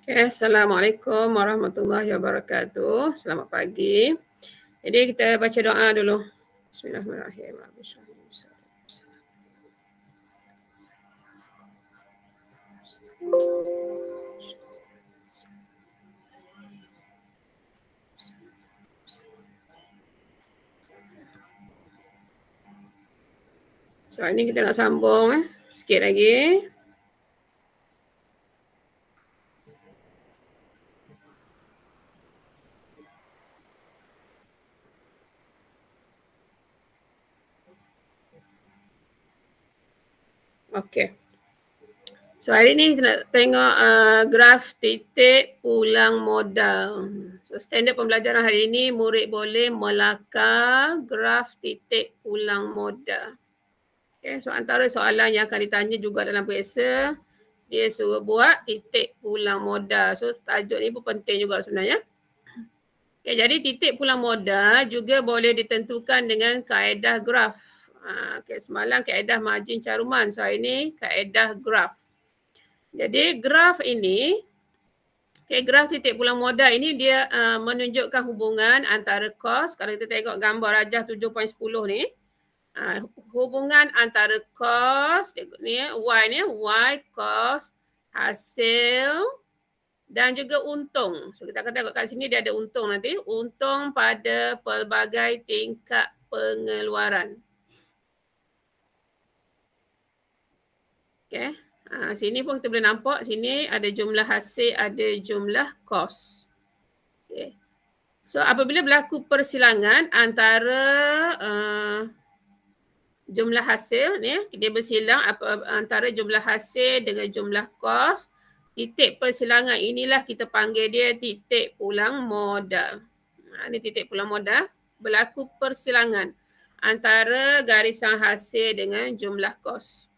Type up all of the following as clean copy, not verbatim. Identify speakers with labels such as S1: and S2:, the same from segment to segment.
S1: Okay, Assalamualaikum warahmatullahi wabarakatuh. Selamat pagi. Jadi kita baca doa dulu. Bismillahirrahmanirrahim. So ini kita nak sambung sikit lagi. Okey. So hari ni kita nak tengok graf titik pulang modal. So standard pembelajaran hari ini murid boleh melakar graf titik pulang modal. Okay, so antara soalan yang akan ditanya juga dalam periksa, dia suruh buat titik pulang modal. So tajuk ni pun penting juga sebenarnya. Okay, jadi titik pulang modal juga boleh ditentukan dengan kaedah graf. Okay, semalam kaedah margin caruman. So hari ni kaedah graf. Jadi graf ini, graf titik pulang modal ini dia menunjukkan hubungan antara kos. Kalau kita tengok gambar rajah 7.10 ni, hubungan antara kos ni, Y kos, hasil dan juga untung. So kita akan tengok kat sini dia ada untung nanti. Untung pada pelbagai tingkat pengeluaran. Okay. Sini pun kita boleh nampak, sini ada jumlah hasil, ada jumlah kos. Okay. So apabila berlaku persilangan antara jumlah hasil ni, dia bersilang antara jumlah hasil dengan jumlah kos, titik persilangan inilah kita panggil dia titik pulang modal. Ini titik pulang modal, berlaku persilangan antara garisan hasil dengan jumlah kos.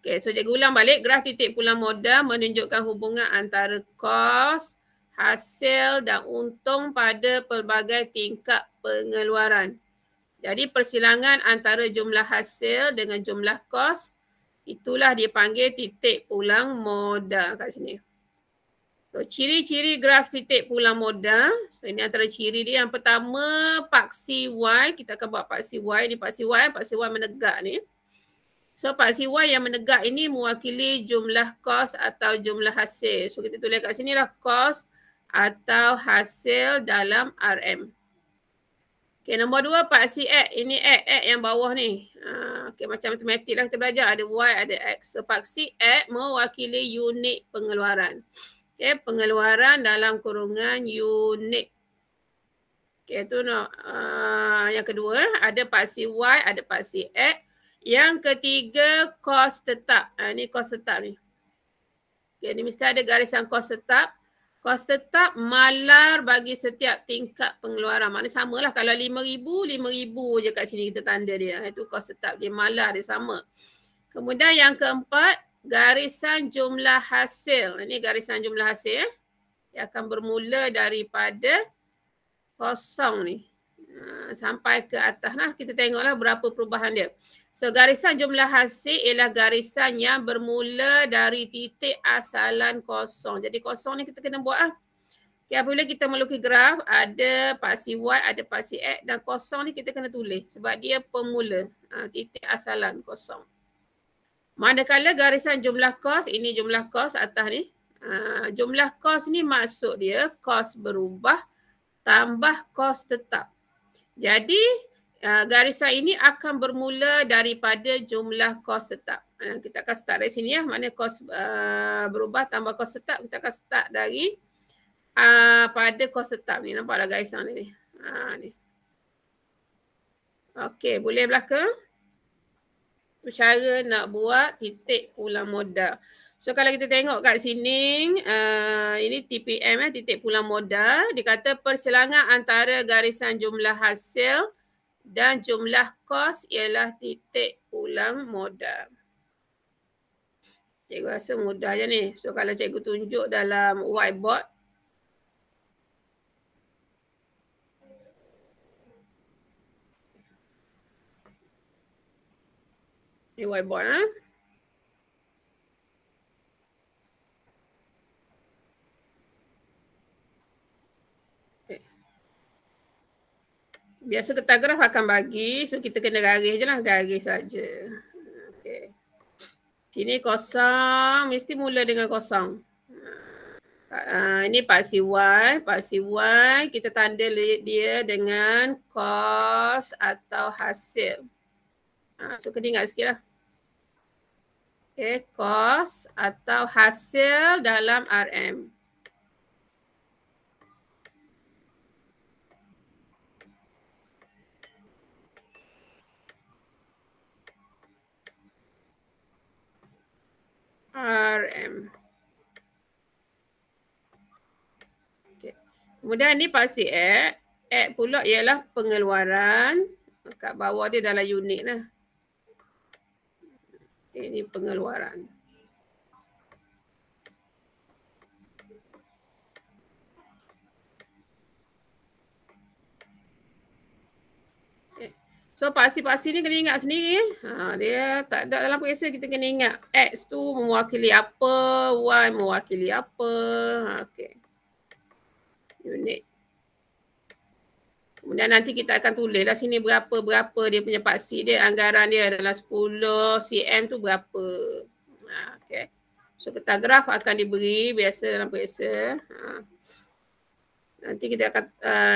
S1: Okay, so cikgu ulang balik, graf titik pulang modal menunjukkan hubungan antara kos, hasil dan untung pada pelbagai tingkat pengeluaran. Jadi persilangan antara jumlah hasil dengan jumlah kos, itulah dipanggil titik pulang modal kat sini. So ciri-ciri graf titik pulang modal, so ini antara ciri dia. Yang pertama, paksi Y, kita akan buat paksi Y, ni paksi Y menegak ni. So paksi Y yang menegak ini mewakili jumlah kos atau jumlah hasil. So kita tulis kat sini lah kos atau hasil dalam RM. Okay, nombor 2 paksi X. Ini X yang bawah ni. Okay, macam matematik lah kita belajar. Ada Y, ada X. So paksi X mewakili unit pengeluaran. Okay, pengeluaran dalam kurungan unit. Okay, itu yang kedua. Ada paksi Y, ada paksi X. Yang ketiga, kos tetap. Ini kos tetap ni. Okay, ini mesti ada garisan kos tetap. Kos tetap malar bagi setiap tingkat pengeluaran. Maknanya samalah. Kalau 5,000, 5,000 je kat sini kita tanda dia. Itu kos tetap. Dia malar, dia sama. Kemudian yang keempat, garisan jumlah hasil. Ini garisan jumlah hasil. Dia akan bermula daripada kosong ni. Sampai ke atas lah. Kita tengoklah berapa perubahan dia. So garisan jumlah hasil ialah garisan yang bermula dari titik asalan kosong. Jadi kosong ni kita kena buat lah. Okay, apabila kita melukis graf, ada paksi Y, ada paksi X dan kosong ni kita kena tulis. Sebab dia pemula, titik asalan kosong. Manakala garisan jumlah kos, ini jumlah kos atas ni. Jumlah kos ni maksud dia kos berubah tambah kos tetap. Jadi garisan ini akan bermula daripada jumlah kos tetap. Kita akan start dari sini ya. Mana kos berubah tambah kos tetap. Kita akan start dari pada kos tetap ni. Nampaklah garisan ni. Ni. Okey, boleh belakang. Itu cara nak buat titik pulang modal. So kalau kita tengok kat sini, ini TPM titik pulang modal. Dia kata persilangan antara garisan jumlah hasil dan jumlah kos ialah titik pulang modal. Cikgu rasa mudah je ni. So kalau cikgu tunjuk dalam whiteboard. Ni whiteboard . Biasa kertas graf akan bagi. So kita kena garis je lah. Garis saja. Okay. Sini kosong. Mesti mula dengan kosong. Ini paksi Y. Paksi Y kita tanda dia dengan kos atau hasil. So kena ingat sikit lah. Okay. Kos atau hasil dalam RM. RM. Okay. Kemudian ni paksi X. X pula ialah pengeluaran. Kat bawah dia dalam unit lah. Okay, ini pengeluaran. Okay. So paksi-paksi ni kena ingat sendiri. Dia tak ada dalam periksa, kita kena ingat X tu mewakili apa, Y mewakili apa. Okay. Unit. Kemudian nanti kita akan tulis lah sini berapa dia punya paksi dia, anggaran dia adalah 10 cm tu berapa. Okay. So kertas graf akan diberi biasa dalam periksa. Nanti kita akan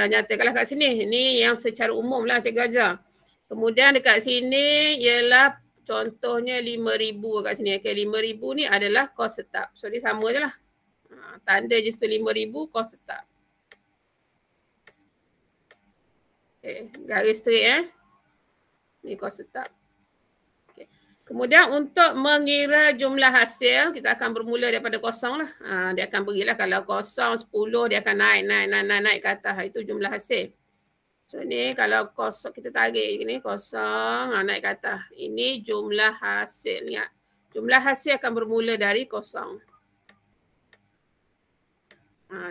S1: nyatakanlah kat sini. Ini yang secara umum lah cikgu ajar. Kemudian dekat sini ialah contohnya 5,000 kat sini. Okay, 5,000 ni adalah kos tetap. So dia sama je lah. Tanda je 5,000 kos tetap. Okay, garis straight Ni kos tetap. Okay. Kemudian untuk mengira jumlah hasil, kita akan bermula daripada kosong lah. Dia akan berilah kalau kosong 10, dia akan naik ke atas. Itu jumlah hasil. So ni kalau kosong kita tarik ni kosong, naik ke atas. Ini jumlah hasil. Ingat, jumlah hasil akan bermula dari kosong.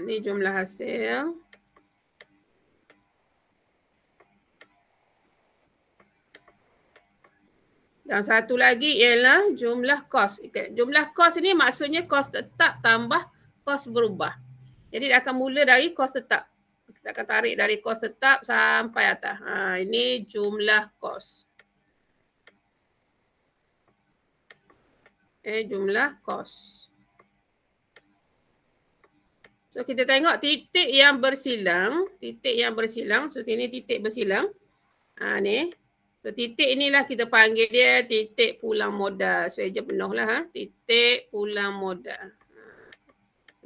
S1: Ni jumlah hasil. Dan satu lagi ialah jumlah kos. Jumlah kos ini maksudnya kos tetap tambah kos berubah. Jadi dia akan mula dari kos tetap. Kita akan tarik dari kos tetap sampai atas. Ini jumlah kos. Jumlah kos. So kita tengok titik yang bersilang. Titik yang bersilang. So sini titik bersilang. Ni. So titik inilah kita panggil dia titik pulang modal. So eja penuh lah. Titik pulang modal.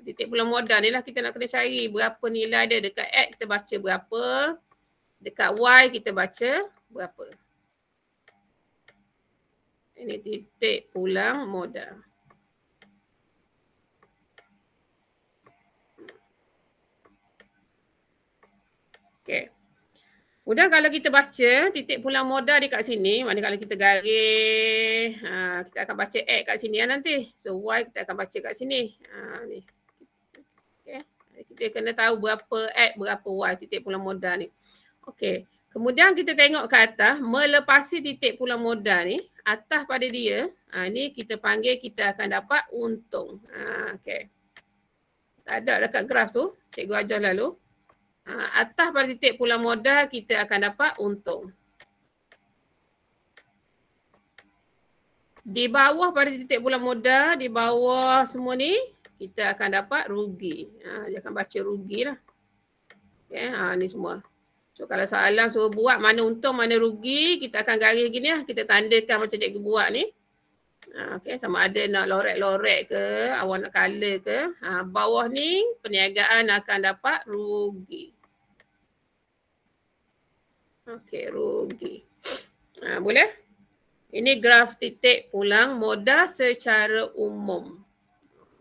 S1: Titik pulang modal ni lah kita nak kena cari berapa nilai dia. Dekat X kita baca berapa. Dekat Y kita baca berapa. Ini titik pulang modal. Okay. Kemudian kalau kita baca titik pulang modal dekat sini, mana kalau kita garis, kita akan baca X kat sini nanti. So Y kita akan baca kat sini. Ni. Okay. Kita kena tahu berapa X, berapa Y titik pulang modal ni. Okey. Kemudian kita tengok ke atas, melepasi titik pulang modal ni, atas pada dia, ni kita panggil kita akan dapat untung. Okey. Tak ada dekat graf tu, cikgu ajar lalu. Atas pada titik pulang modal kita akan dapat untung. Di bawah pada titik pulang modal, di bawah semua ni kita akan dapat rugi. Dia akan baca rugi lah. Okay, ni semua. So kalau soalan suruh buat mana untung mana rugi, kita akan garis gini lah. Kita tandakan macam cikgu buat ni. Okay, sama ada nak lorek-lorek ke, awak nak color ke. Bawah ni perniagaan akan dapat rugi. Okey, rugi. Boleh? Ini graf titik pulang modal secara umum.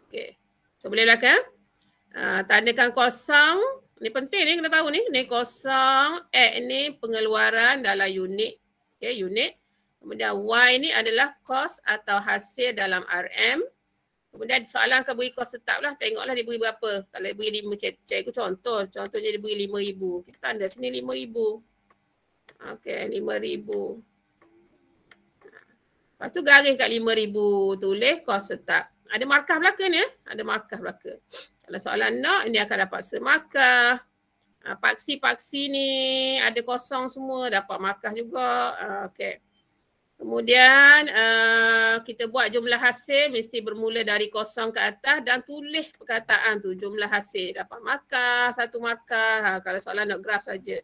S1: Okey. So boleh belakang. Tandakan kosong. Ni penting ni kena tahu ni. Ni kosong. X ni pengeluaran dalam unit. Okey, unit. Kemudian Y ni adalah kos atau hasil dalam RM. Kemudian soalan akan beri kos tetap lah. Tengoklah dia beri berapa. Kalau dia beri 5 cikgu contoh. Contohnya dia beri 5,000. Kita tanda sini 5,000. Okey, 5,000. Lepas tu garis kat 5,000. Tulis kos tetap. Ada markah belakang ni. Ada markah belakang. Kalau soalan nak, ini akan dapat semarkah. Paksi-paksi ni ada kosong semua, dapat markah juga. Okey. Kemudian kita buat jumlah hasil mesti bermula dari kosong ke atas dan tulis perkataan tu, jumlah hasil. Dapat markah, 1 markah. Kalau soalan nak graf saja.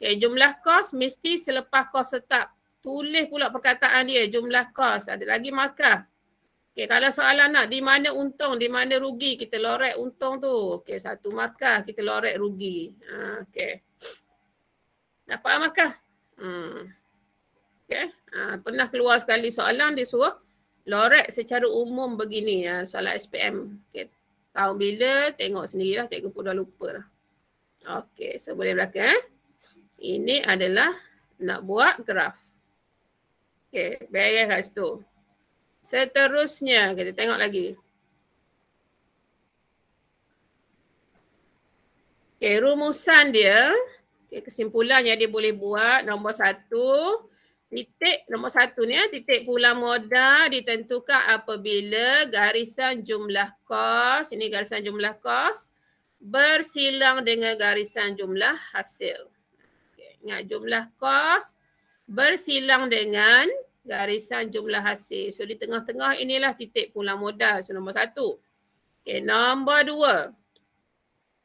S1: Okay, jumlah kos mesti selepas kos tetap. Tulis pula perkataan dia, jumlah kos. Ada lagi markah. Okay, kalau soalan nak di mana untung, di mana rugi, kita lorek untung tu. Okay, 1 markah, kita lorek rugi. Okay. Dapat markah? Okay. Pernah keluar sekali soalan dia suruh lorek secara umum begini. Soalan SPM. Okay. Tahu bila, tengok sendirilah. Cikgu pun dah lupa lah. Okay, so boleh belakang. Ini adalah nak buat graf. Okay, beres kat situ. Seterusnya, kita tengok lagi. Okay, rumusan dia. Okay, kesimpulannya dia boleh buat nombor 1. Titik nombor 1 ni, titik pulang modal ditentukan apabila garisan jumlah kos, ini garisan jumlah kos, bersilang dengan garisan jumlah hasil. Okay, ingat jumlah kos bersilang dengan garisan jumlah hasil. So di tengah-tengah inilah titik pulang modal. So nombor 1. Okay, nombor 2.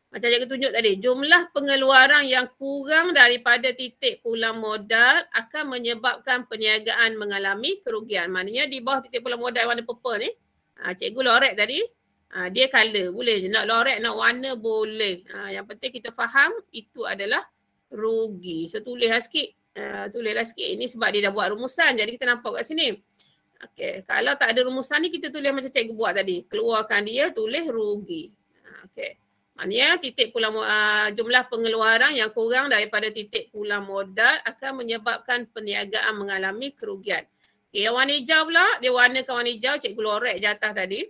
S1: Macam cikgu tunjuk tadi, jumlah pengeluaran yang kurang daripada titik pulang modal akan menyebabkan perniagaan mengalami kerugian. Maknanya di bawah titik pulang modal warna purple ni, cikgu lorek tadi, dia color. Boleh je nak lorek, nak warna boleh. Yang penting kita faham itu adalah rugi. So tulislah sikit. Tulislah sikit. Ini sebab dia dah buat rumusan. Jadi kita nampak kat sini. Okay. Kalau tak ada rumusan ni, kita tulis macam cikgu buat tadi. Keluarkan dia, tulis rugi. Okay. Maknanya titik pulang jumlah pengeluaran yang kurang daripada titik pulang modal akan menyebabkan perniagaan mengalami kerugian. Okay. Yang warna hijau pula, dia warnakan warna hijau. Cikgu lorek je atas tadi.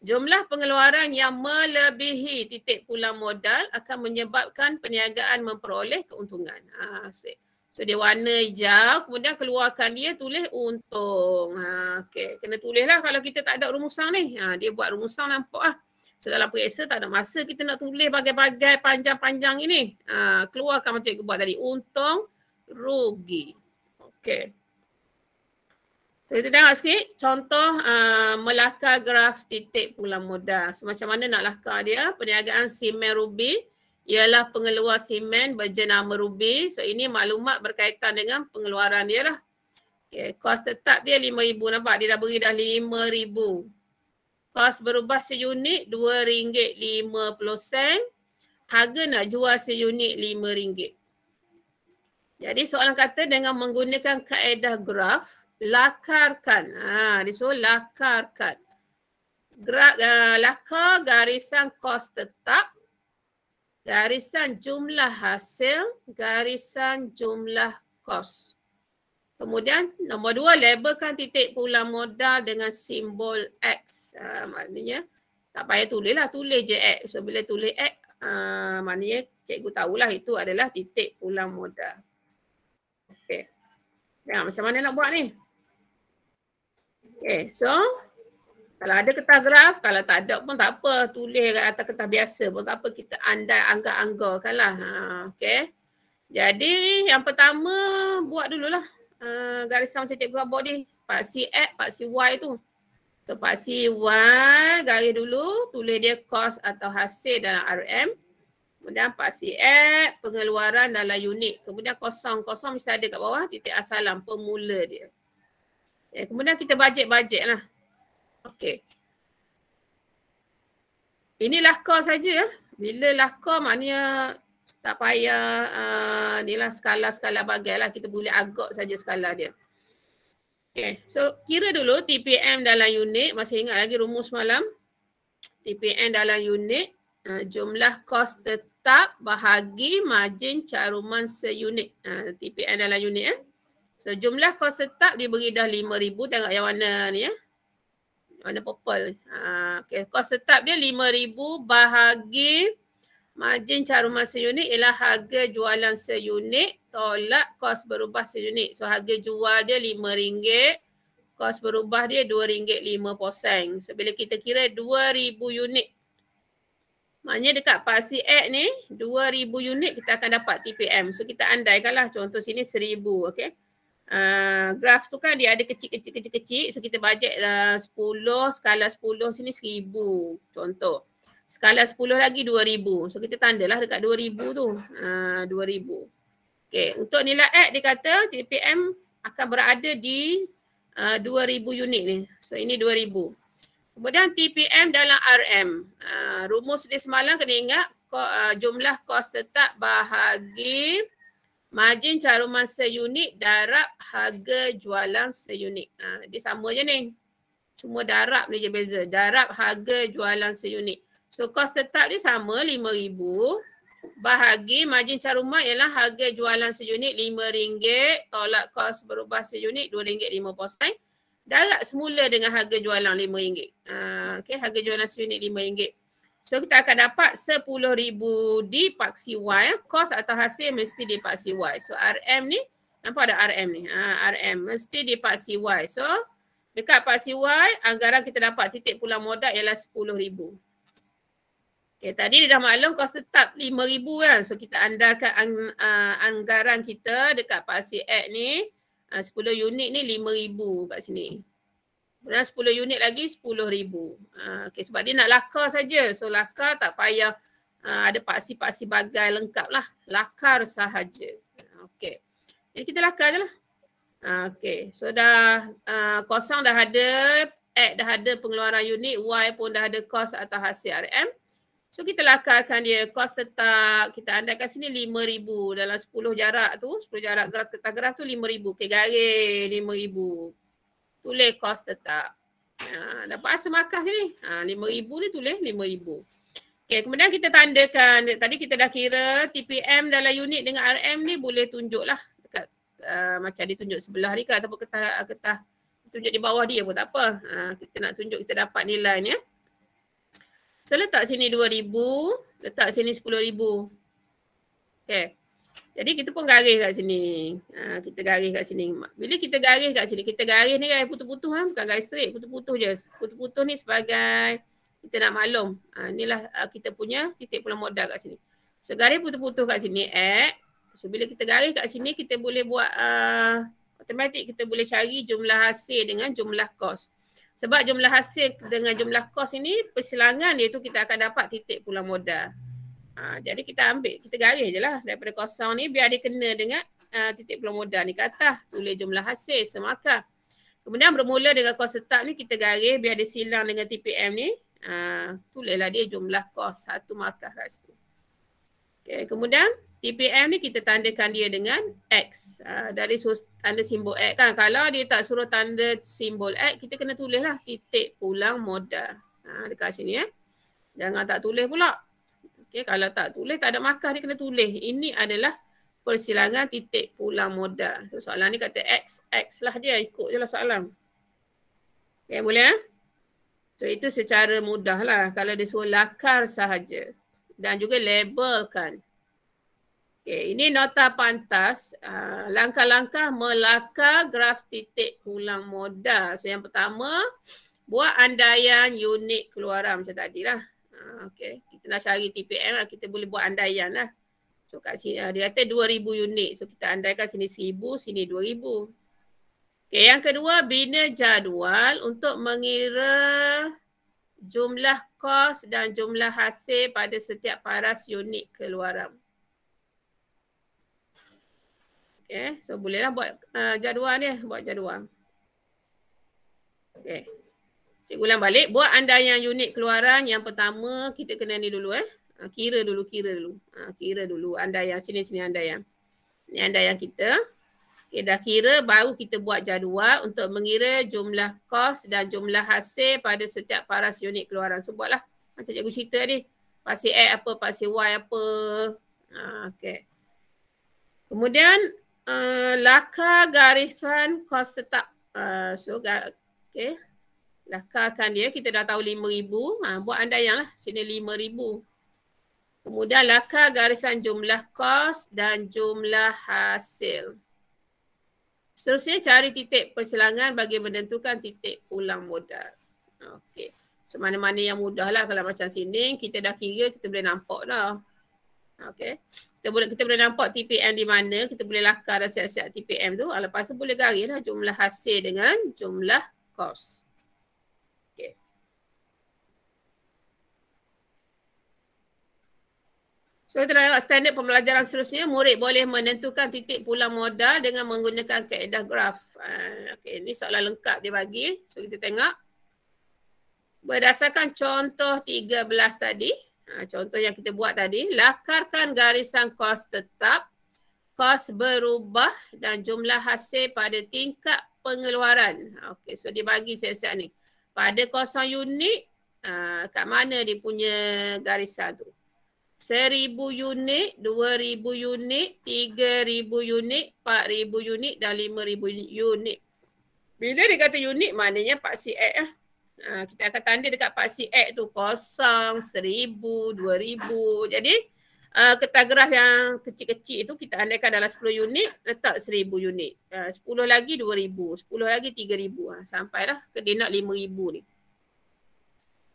S1: Jumlah pengeluaran yang melebihi titik pulang modal akan menyebabkan perniagaan memperoleh keuntungan. So dia warna hijau, kemudian keluarkan dia, tulis untung. Okay. Kena tulislah kalau kita tak ada rumusan ni. Dia buat rumusan nampak lah. So dalam periksa tak ada masa kita nak tulis bagai-bagai panjang-panjang ini. Keluarkan macam cikgu buat tadi. Untung, rugi. Okay. So kita tengok sikit contoh melakar graf titik pulang modal. So macam mana nak lakar dia? Perniagaan simen Ruby ialah pengeluar simen berjenama Ruby. So ini maklumat berkaitan dengan pengeluaran dia lah. Okay, kos tetap dia RM5,000. Nampak dia dah beri dah RM5,000. Kos berubah seunit RM2.50. Harga nak jual seunit RM5. Jadi soalan kata dengan menggunakan kaedah graf, lakarkan. Disuruh lakarkan. Lakar garisan kos tetap, garisan jumlah hasil, garisan jumlah kos. Kemudian nombor 2, labelkan titik pulang modal dengan simbol X. Maknanya tak payah tulis lah, tulis je X. So bila tulis X, maknanya cikgu tahulah itu adalah titik pulang modal. Okey. Tengok macam mana nak buat ni. Okey, so kalau ada kertas graf, kalau tak ada pun tak apa, tulis kat atas kertas biasa pun tak apa, kita andai anggar-anggarkan lah. Okey. Jadi yang pertama buat dululah garisan macam cikgu buat ni, paksi X, paksi Y tu. So paksi Y garis dulu, tulis dia kos atau hasil dalam RM. Kemudian paksi X, pengeluaran dalam unit. Kemudian kosong mesti ada kat bawah, titik asalan pemula dia. Kemudian kita bajet lah. Okey. Ini lakar saja. Bila lakar maknanya tak payah ni lah skala-skala bagai lah. Kita boleh agak saja skala dia. Okay. So kira dulu TPM dalam unit. Masih ingat lagi rumus malam. TPM dalam unit. Jumlah kos tetap bahagi margin caruman seunit. TPM dalam unit. So jumlah kos tetap diberi dah RM5,000. Tengok yang warna ni . Warna purple. Okay. Kos tetap dia RM5,000 bahagi margin caruman seunit ialah harga jualan seunit tolak kos berubah seunit. So harga jual dia RM5, kos berubah dia RM2.50. So bila kita kira 2,000 unit. Maknanya dekat paksi X ni 2000 unit kita akan dapat TPM. So kita andaikanlah contoh sini 1000, okey. Graf tu kan dia ada kecil. So kita bajet 10, skala 10 sini 1000 contoh. Skala 10 lagi 2000. So kita tandalah dekat 2000 tu. 2000. Okey, untuk nilai X dia kata TPM akan berada di 2000 unit ni. So ini 2000. Kemudian TPM dalam RM. Rumus dia semalam kena ingat jumlah kos tetap bahagi margin caruman seunit darab harga jualan seunit. Dia sama je ni. Cuma darab ni je beza. Darab harga jualan seunit. So kos tetap dia sama 5,000 bahagi margin caruman ialah harga jualan seunit RM5. Tolak kos berubah seunit RM2.50. Darab semula dengan harga jualan RM5. Okay, harga jualan seunit RM5. So kita akan dapat 10,000 dipaksi Y. Kos atau hasil mesti dipaksi Y. So RM ni, nampak ada RM ni? RM mesti dipaksi Y. So dekat paksi Y, anggaran kita dapat titik pulang modal ialah 10,000. Okay, tadi dia dah maklum kos tetap 5,000 kan. So kita andalkan anggaran kita dekat paksi X ni. 10 unit ni 5,000 kat sini. Kemudian 10 unit lagi 10,000. Okay, sebab dia nak lakar saja. So lakar tak payah ada paksi-paksi bagai lengkap lah. Lakar sahaja. Okay. Jadi kita lakar je lah. Okay. So dah kosong dah ada. X dah ada pengeluaran unit. Y pun dah ada kos atau hasil RM. So kita lakarkan dia. Kos tetap. Kita andaikan sini 5,000. Dalam 10 jarak tu. 10 jarak graf kertas graf tu 5,000. Okay, garis 5,000. Tulis kos tetap. Dapat asal markah sini. 5,000 ni tulis 5,000. Okay, kemudian kita tandakan. Tadi kita dah kira TPM dalam unit dengan RM ni boleh tunjuk lah. Dekat, macam dia tunjuk sebelah ni kan. Ataupun kertas tunjuk di bawah dia pun tak apa. Kita nak tunjuk kita dapat nilai ni. So letak sini 2,000. Letak sini 10,000. Okay. Jadi kita pun garis kat sini. Kita garis kat sini. Bila kita garis kat sini, kita garis ni garis putus-putus kan. Bukan garis straight, putus-putus je. Putus-putus ni sebagai kita nak maklum. Inilah kita punya titik pulang modal kat sini. So garis putus-putus kat sini X. So bila kita garis kat sini, kita boleh buat automatik kita boleh cari jumlah hasil dengan jumlah kos. Sebab jumlah hasil dengan jumlah kos ini, persilangan dia tu kita akan dapat titik pulang modal. Jadi kita ambil, kita garis je lah daripada kosong ni biar dia kena dengan titik pulang modal ni ke atas. Tulis jumlah hasil semarkah. Kemudian bermula dengan kos tetap ni kita garis biar dia silang dengan TPM ni. Tulislah dia jumlah kos satu markah kat situ. Okay, kemudian TPM ni kita tandakan dia dengan X. Dari tanda simbol X kan. Kalau dia tak suruh tanda simbol X, kita kena tulis lah titik pulang modal. Dekat sini Jangan tak tulis pula. Okay, kalau tak tulis, tak ada markah dia kena tulis. Ini adalah persilangan titik pulang modal. So soalan ni kata X, X lah dia. Ikut je lah soalan. Okay, boleh So itu secara mudah lah. Kalau dia suruh lakar sahaja. Dan juga labelkan. Okay, ini nota pantas. Langkah-langkah melakar graf titik pulang modal. So yang pertama, buat andaian unit keluaran macam tadi lah. Okay, kita nak cari TPM lah. Kita boleh buat andaian lah. So kat sini dia kata 2,000 unit. So kita andaikan sini 1,000, sini 2,000. Okay, yang kedua, bina jadual untuk mengira jumlah kos dan jumlah hasil pada setiap paras unit keluaran. Okay, so bolehlah buat jadual ni. Buat jadual. Okay. Cikgu ulang balik. Buat andaian unit keluaran. Yang pertama kita kena ni dulu Kira dulu. Kira dulu. Andaian. Sini andaian. Ini andaian kita. Okay, dah kira baru kita buat jadual untuk mengira jumlah kos dan jumlah hasil pada setiap paras unit keluaran. So buatlah. Macam cikgu cerita ni. Pasir X apa, pasir Y apa. Okay. Kemudian lakar garisan kos tetap. Okay. Lakarkan dia, kita dah tahu 5,000. Buat andaian lah, sini 5,000. Kemudian lakar garisan jumlah kos dan jumlah hasil. Seterusnya cari titik persilangan bagi menentukan titik pulang modal. Okey. So mana-mana yang mudah lah. Kalau macam sini kita dah kira, kita boleh nampak dah. Okay. Kita boleh nampak TPM di mana, kita boleh lakar dah siap-siap TPM tu. Lepas tu boleh garis lah jumlah hasil dengan jumlah kos. Okay. So kita tengok standard pembelajaran seterusnya, murid boleh menentukan titik pulang modal dengan menggunakan kaedah graf. Okay, ini soalan lengkap dia bagi. So kita tengok. Berdasarkan contoh 13 tadi, contoh yang kita buat tadi, lakarkan garisan kos tetap, kos berubah dan jumlah hasil pada tingkat pengeluaran. Okay, so dia bagi siap-siap ni. Pada kosong unit, kat mana dia punya garisan tu? 1,000 unit, 2,000 unit, 3,000 unit, 4,000 unit dan 5,000 unit. Bila dia kata unit, maknanya paksi X lah. Kita akan tanda dekat paksi X tu kosong, 1,000, 2,000. Jadi kertas graf yang kecil-kecil tu kita andaikan dalam 10 unit, letak 1,000 unit. 10 lagi 2,000, 10 lagi 3,000. Sampailah ke dia nak 5,000 ni.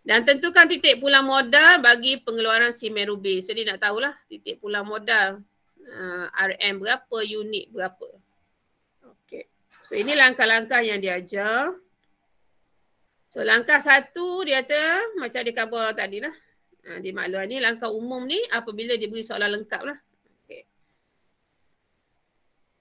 S1: Dan tentukan titik pulang modal bagi pengeluaran Simeru B. So dia nak tahulah titik pulang modal RM berapa, unit berapa. Okay. So ini langkah-langkah yang dia ajar. So langkah 1 dia kata macam dia cover tadi lah. Dia maklum ni langkah umum ni apabila dia beri soalan lengkap lah. Okay.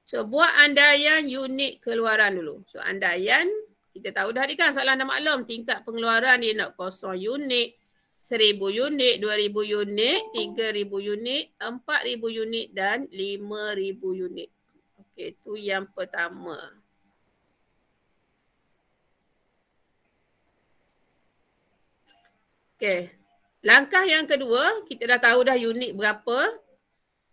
S1: So buat andaian unit keluaran dulu. So andaian kita tahu dah ni kan soalan dah maklum. Tingkat pengeluaran dia nak 0 unit, 1,000 unit, 2,000 unit, 3,000 unit, 4,000 unit dan 5,000 unit. Okey, tu yang pertama. Okey. Langkah yang kedua, kita dah tahu dah unit berapa.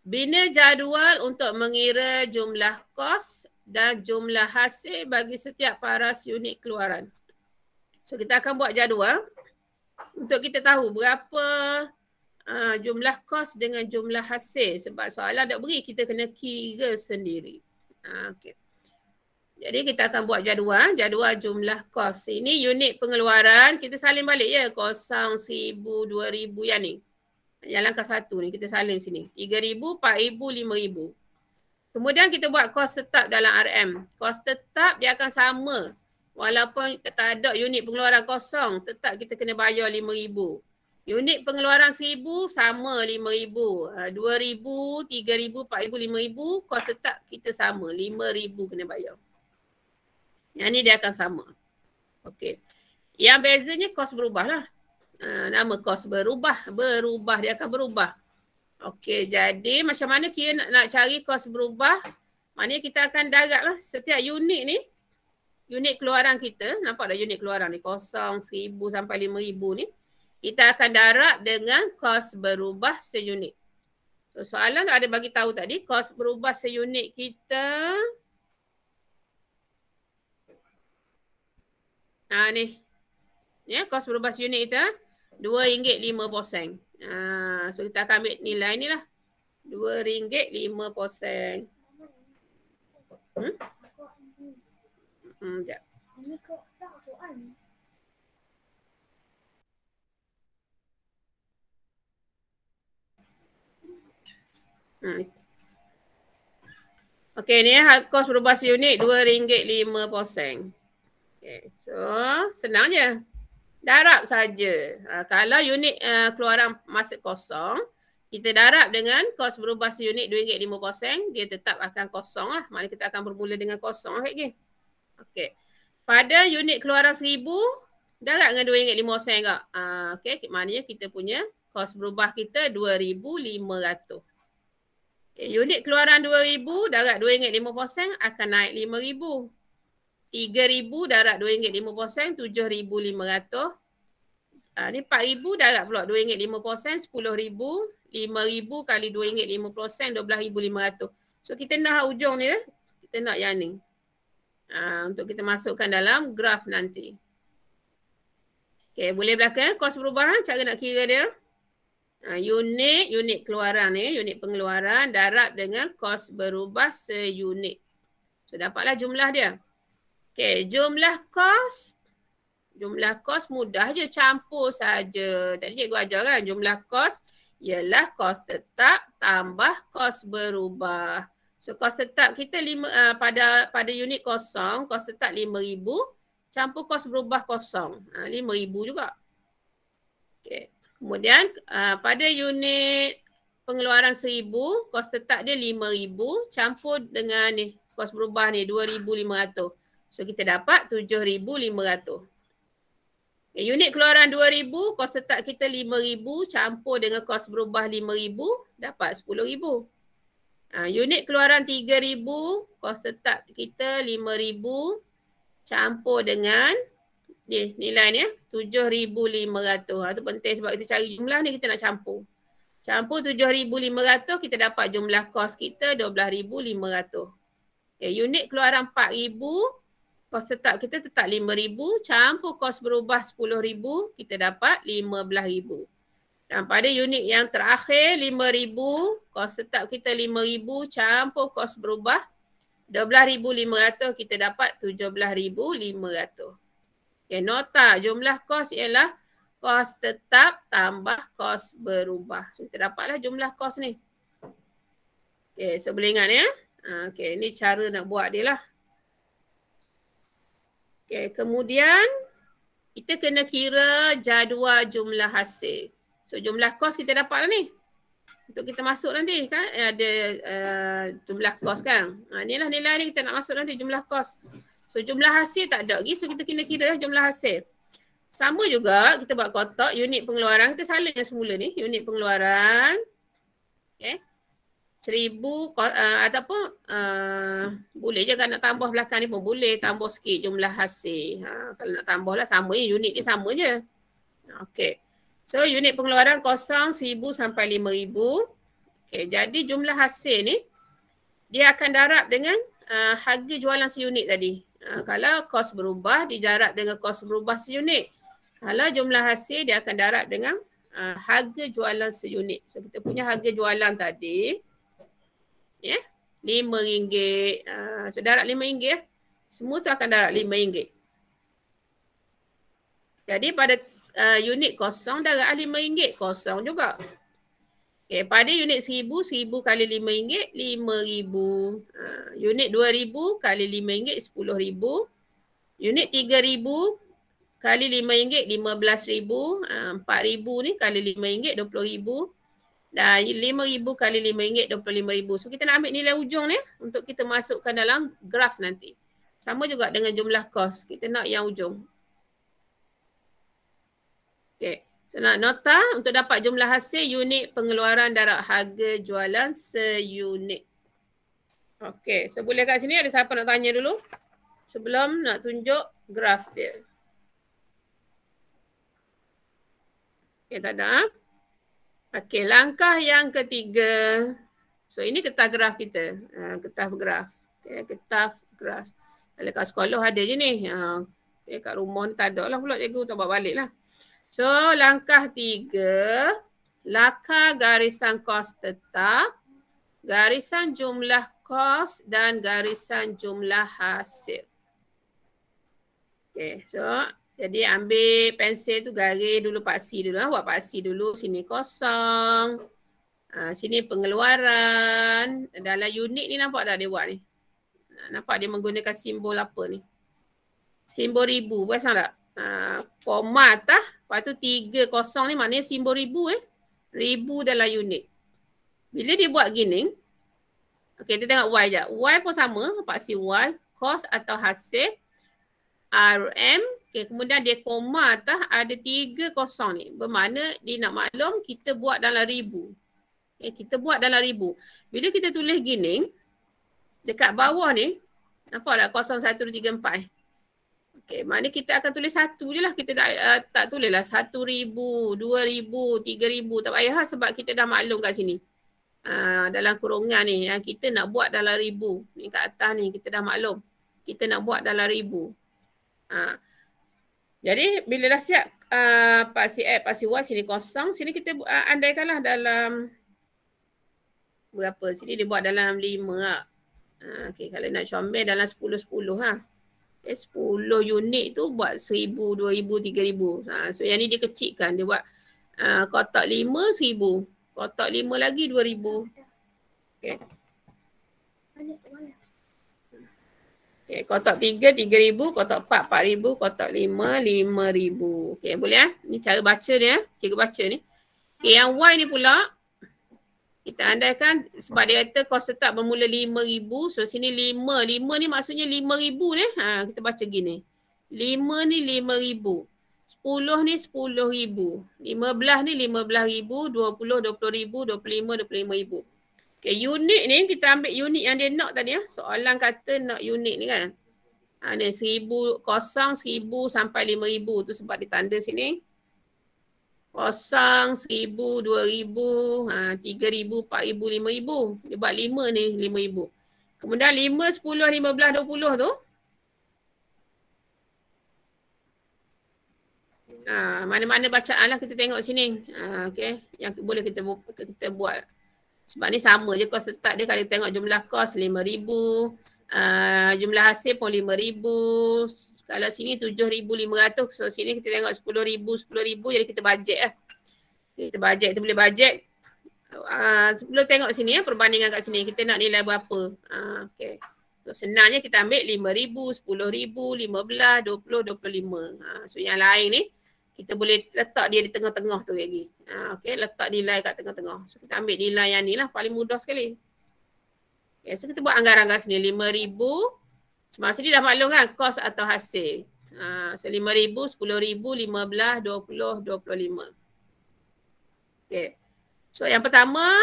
S1: Bina jadual untuk mengira jumlah kos dan jumlah hasil bagi setiap paras unit keluaran. So kita akan buat jadual untuk kita tahu berapa jumlah kos dengan jumlah hasil. Sebab soalan tak beri, kita kena kira sendiri. Okay. Jadi kita akan buat jadual jumlah kos. Ini unit pengeluaran, kita salin balik ya. 0, 1,000, 2,000 yang ni. Yang langkah 1 ni kita salin sini. 3,000, 4,000, 5,000. Kemudian kita buat kos tetap dalam RM. Kos tetap dia akan sama. Walaupun tak ada unit pengeluaran kosong, tetap kita kena bayar 5,000. Unit pengeluaran 1,000 sama 5,000. 2,000, 3,000, 4,000, 5,000. Kos tetap kita sama. 5,000 kena bayar. Yang ni dia akan sama. Okey. Yang bezanya kos berubah lah. Nama kos berubah. Dia akan berubah. Okey, jadi macam mana kira nak cari kos berubah? Maknanya kita akan darab lah setiap unit ni. Unit keluaran kita, nampak dah unit keluaran ni, 0, 1,000 sampai 5,000 ni. Kita akan darab dengan kos berubah seunit. So soalan tu ada bagi tahu tadi, kos berubah seunit kita. Ni. Ya, kos berubah seunit kita RM2.05. So kita akan ambil nilai ni lah. RM2.05. Sekejap. Okey, ni kos berubah seunit RM2.05. Okay, so senang je. Darab saja. Kalau unit keluaran masa kosong, kita darab dengan kos berubah seunit RM2.05, dia tetap akan kosong lah. Maknanya kita akan bermula dengan kosong lah lagi. Okey. Pada unit keluaran 1,000, darab dengan RM2.05 juga. Okey, maknanya kita punya kos berubah kita RM2,500. Okay, unit keluaran 2,000, darab RM2.05 akan naik RM5,000. 3,000 darab RM2.05, RM7,500. Ni 4,000 darab pula RM2.05, RM10,000. 5,000 kali RM2.05, RM12,500. So kita nak ujung ni, kita nak yang ni. Untuk kita masukkan dalam graf nanti. Okay, boleh belakang kos berubah, cara nak kira dia. Unit keluaran ni, unit pengeluaran darab dengan kos berubah seunit. So dapatlah jumlah dia. Okay, jumlah kos Jumlah kos mudah je, campur saja. Tadi cikgu ajar kan, jumlah kos ialah kos tetap tambah kos berubah. So kos tetap kita pada unit kosong, kos tetap 5,000 campur kos berubah kosong. 5,000 juga. Okay. Kemudian pada unit pengeluaran 1,000, kos tetap dia 5,000 campur dengan ni kos berubah ni 2,500. So kita dapat 7,500. Unit keluaran 2,000, kos tetap kita 5,000 campur dengan kos berubah 5,000 dapat 10,000. Unit keluaran 3,000, kos tetap kita 5,000 campur dengan nilai ni 7,500. Itu penting sebab kita cari jumlah ni kita nak campur. Campur 7,500 kita dapat jumlah kos kita 12,500. Unit keluaran 4,000, kos tetap kita tetap 5,000 campur kos berubah 10,000 kita dapat 15,000. Dan pada unit yang terakhir 5,000, kos tetap kita 5,000 campur kos berubah 12,500 kita dapat 17,500. Nota jumlah kos ialah kos tetap tambah kos berubah. So kita dapatlah jumlah kos ni. So boleh ingat ya. Ni cara nak buat dia lah. Kemudian kita kena kira jadual jumlah hasil. So jumlah kos kita dapat lah ni. Untuk kita masuk nanti kan ada jumlah kos kan. Inilah nilai ni kita nak masuk nanti jumlah kos. So jumlah hasil tak ada lagi. So kita kena kira jumlah hasil. Sama juga kita buat kotak unit pengeluaran. Kita salin yang semula ni. Unit pengeluaran. 1,000 ataupun boleh je kan nak tambah belakang ni pun boleh. Tambah sikit jumlah hasil. Kalau nak tambah lah sama je. Unit ni sama je. So unit pengeluaran kosong 1,000 sampai 5,000. Jadi jumlah hasil ni dia akan darab dengan harga jualan seunit tadi. Kalau kos berubah didarab dengan kos berubah seunit. Kalau jumlah hasil dia akan darab dengan harga jualan seunit. So kita punya harga jualan tadi RM5. So darab RM5. Semua tu akan darab RM5. Jadi pada unit kosong darab RM5 kosong juga. Pada unit 1,000, 1,000 kali RM5, RM5,000. Unit 2,000 kali RM5, RM10,000. Unit 3,000 kali RM5, RM15,000. 4,000 ni kali RM5, RM20,000. Dan 5,000 kali RM5, RM25,000. So kita nak ambil nilai ujung ni untuk kita masukkan dalam graf nanti. Sama juga dengan jumlah kos. Kita nak yang ujung. So nak nota untuk dapat jumlah hasil unit pengeluaran darab harga jualan seunit. So boleh kat sini ada siapa nak tanya dulu? Sebelum nak tunjuk graf dia. Tak ada. Langkah yang ketiga. So ini ketah graf kita. Ketah graf. Ketah graf. Kalau kat sekolah ada je ni. Kat rumah ni tak ada lah pula cikgu. Tak bawa balik lah. So langkah 3. Laka garisan kos tetap. Garisan jumlah kos dan garisan jumlah hasil. So jadi ambil pensel tu garis dulu paksi dulu. Buat paksi dulu. Sini kosong. Sini pengeluaran. Dalam unit ni nampak tak dia buat ni? Nampak dia menggunakan simbol apa ni? Simbol ribu. Perasan tak? Koma atas. Lepas tu 3 kosong ni maknanya simbol ribu Ribu dalam unit. Bila dia buat gini. Kita tengok Y je. Y pun sama. Paksi Y. Kos atau hasil. RM. Kemudian dia koma atas ada 3 kosong ni. Bermakna dia nak maklum kita buat dalam ribu. Kita buat dalam ribu. Bila kita tulis gini, dekat bawah ni, nampak tak 0, 1, 2, 3, 4. Maknanya kita akan tulis 1 je lah. Kita tak tulis lah 1,000, 2,000, 3,000. Tak payah lah sebab kita dah maklum kat sini. Dalam kurungan ni, kita nak buat dalam ribu. Ni kat atas ni kita dah maklum. Kita nak buat dalam ribu. Jadi bila dah siap paksi X, paksi Y, sini kosong. Sini kita andaikanlah dalam berapa? Sini dia buat dalam 5 lah. Kalau nak comel dalam 10-10 lah. 10 unit tu buat 1,000, 2,000, 3,000. So yang ni dia kecilkan. Dia buat kotak 5, 1,000. Kotak 5 lagi 2,000. Okay. Okay, kotak 3, 3,000. Kotak 4, 4,000. Kotak 5, 5,000. Okay, boleh Ni cara baca dia. Cikgu baca ni. Okay, yang Y ni pula. Kita andaikan sebab dia kata kos tetap bermula 5,000. So sini 5. 5 ni maksudnya 5,000 ni. Kita baca gini. 5 ni 5,000. 10 ni 10,000. 15 ni 15,000. 20, 20,000. 25, 25,000. Okay, unit ni kita ambil unit yang dia nak tadi. Soalan kata nak unit ni kan. Ni 1,000, kosong 1,000 sampai 5,000 tu sebab ditanda sini. Kosong, 1,000, 2,000, 3,000, 4,000, 5,000. Dia buat 5 ni, 5,000. Kemudian 5, 10, 15, 20 tu. Mana-mana bacaan lah kita tengok sini. Okay. Yang boleh kita buat. Sebab ni sama je kos tetap dia. Kalau kita tengok jumlah kos 5,000. Jumlah hasil pun 5,000. Kalau sini 7,500. So sini kita tengok 10,000, 10,000. Jadi kita bajet lah. Kita bajet, kita boleh bajet. Sebelum tengok sini perbandingan kat sini. Kita nak nilai berapa. Okay. So senangnya kita ambil 5,000, 10,000, 15, 20, 25. So yang lain ni. Kita boleh letak dia di tengah-tengah tu lagi. Okay, letak nilai kat tengah-tengah. So kita ambil nilai yang ni lah. Paling mudah sekali. Okay, so kita buat anggaran kat sini. 5,000. Semasa ni dah maklum kan kos atau hasil. So 5,000, 10,000, 15, 20, 25. Okay. So yang pertama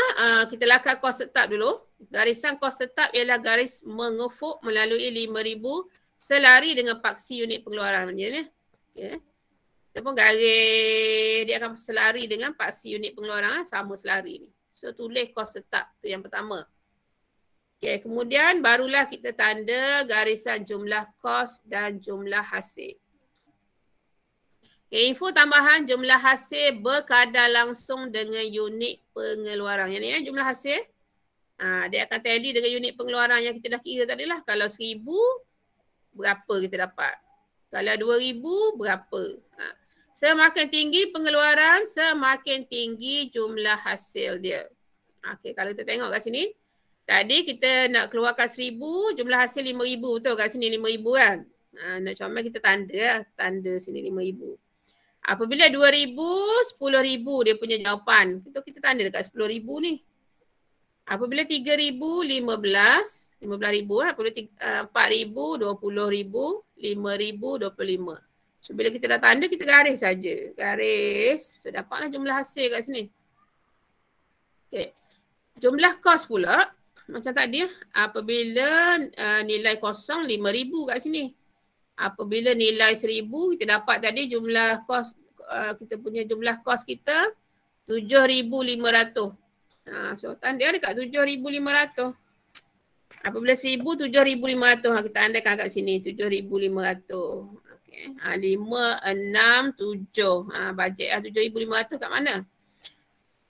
S1: kita lakar kos tetap dulu. Garisan kos tetap ialah garis mengufuk melalui 5,000 selari dengan paksi unit pengeluaran. Macam ni. Okay. Ataupun garis dia akan selari dengan paksi unit pengeluaran sama selari ni. So tulis kos tetap tu yang pertama. Okay, kemudian barulah kita tanda garisan jumlah kos dan jumlah hasil. Okay, info tambahan jumlah hasil berkadar langsung dengan unit pengeluaran. Yang ni jumlah hasil. Dia akan tally dengan unit pengeluaran yang kita dah kira tadi lah. Kalau 1,000 berapa kita dapat. Kalau 2,000 berapa. Semakin tinggi pengeluaran, semakin tinggi jumlah hasil dia. Okay, kalau kita tengok kat sini. Tadi kita nak keluarkan 1,000, jumlah hasil 5,000 betul kat sini 5,000 kan. Nak comel kita tanda lah. Tanda sini 5,000. Apabila 2,000, 10,000 dia punya jawapan. Kita tanda dekat 10,000 ni. Apabila 3,000, 15,000 lah. Apabila 4,000, 20,000, 5,000, 25. So bila kita dah tanda kita garis saja. Garis. So dapatlah jumlah hasil kat sini. Okay. Jumlah kos pula. Macam tadi apabila nilai kosong 5,000 kat sini. Apabila nilai 1,000 kita dapat tadi jumlah kos kita punya jumlah kos kita 7,500. So tanda dekat 7,500. Apabila 1,000 7,500 kita andaikan kat sini 7,500. Okey. 5, 6, 7. Bajet 7,500 kat mana?